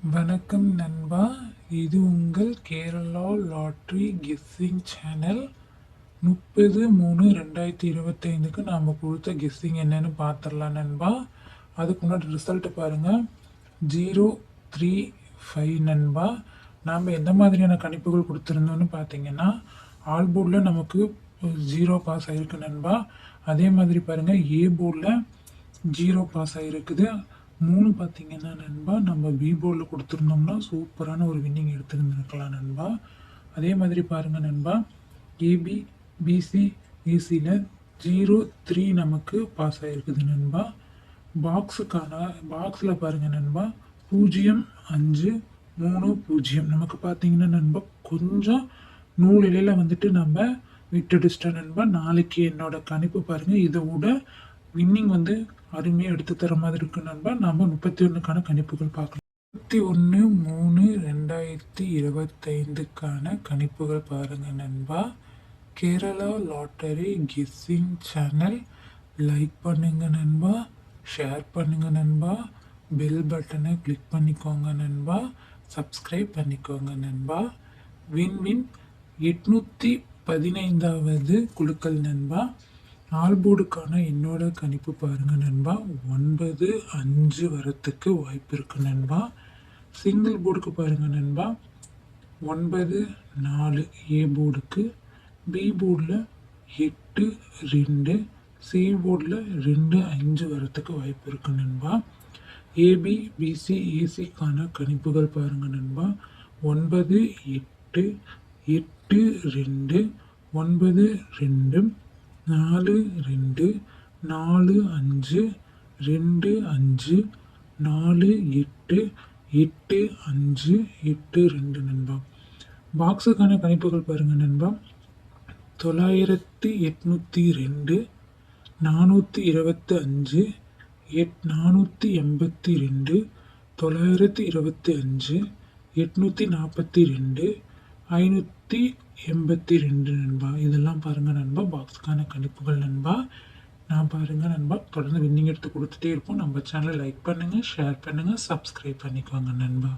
வணக்கம் நண்பா. இது உங்கள் கேரளா லாட்ரி கெஸ்ஸிங் சேனல். 30/3/2025க்கு நாம் கொடுத்த கெஸ்ஸிங் என்னன்னு பார்த்துடலாம் நண்பா. அதுக்கு முன்னாடி ரிசல்ட் பாருங்கள். 035 நண்பா. நாம் எந்த மாதிரியான கணிப்புகள் கொடுத்துருந்தோன்னு பார்த்தீங்கன்னா, ஆல் போர்டில் நமக்கு 0 பாஸ் ஆகிருக்கு நண்பா. அதே மாதிரி பாருங்கள், ஏ போர்டில் 0 பாஸ் ஆகிருக்குது. 3 பார்த்தீங்கன்னா நண்பா, நம்ம பி போர்டில் கொடுத்துருந்தோம்னா சூப்பரான ஒரு வின்னிங் எடுத்துருந்துருக்கலாம் நண்பா. அதே மாதிரி பாருங்கள் நண்பா, ஏபி பிசி ஏசியில் 03 நமக்கு பாஸ் ஆகிருக்குது நண்பா. பாக்ஸில் பாருங்கள் நண்பா, 0530 நமக்கு பார்த்தீங்கன்னா நண்பா கொஞ்சம் நூல் இலையில் வந்துட்டு நம்ம விட்டுடிச்சிட்டோம் நண்பா. நாளைக்கு என்னோட கணிப்பு பாருங்கள், இதை விட வின்னிங் வந்து அருமையாக எடுத்து தர மாதிரி இருக்கு நண்பா. நம்ம 31க்கான கணிப்புகள் பார்க்கலாம். 31/3/2025க்கான கணிப்புகள் பாருங்க நண்பா. Kerala lottery guessing channel like பண்ணுங்க நண்பா, ஷேர் பண்ணுங்க நண்பா, பெல் பட்டனை கிளிக் பண்ணிக்கோங்க நண்பா, சப்ஸ்கிரைப் பண்ணிக்கோங்க நண்பா. வின் 815வது குழுக்கள் நண்பா. ஆல்போர்டுக்கான என்னோட கணிப்பு பாருங்க நண்பா, 9-5 வரத்துக்கு வாய்ப்பு இருக்கு நண்பா. சிங்கிள் போர்டுக்கு பாருங்க நண்பா, 9-4 ஏ போர்டுக்கு, பி போர்டில் 8-2, சி போர்டில் 2-5 வரத்துக்கு வாய்ப்பு இருக்கு நண்பா. ஏபி பிசி ஏசிக்கான கணிப்புகள் பாருங்க நண்பா, 9-8, 8-2, 9-2, 4-2, 4-5, 2-5, 4-8, 8-5, 8-2 நண்பா. பாக்ஸுக்கான கணிப்புகள் பாருங்க நண்பா, 9802, 425, 482, 925, 842, 582 நண்பா. இதெல்லாம் பாருங்கள் நண்பா, பாக்ஸுக்கான கணிப்புகள் நண்பா. நான் பாருங்கள் நண்பா, தொடர்ந்து வின்னிங் எடுத்து கொடுத்துட்டே இருப்போம். நம்ம சேனலை லைக் பண்ணுங்கள், ஷேர் பண்ணுங்கள், சப்ஸ்கிரைப் பண்ணிக்கோங்க நண்பா.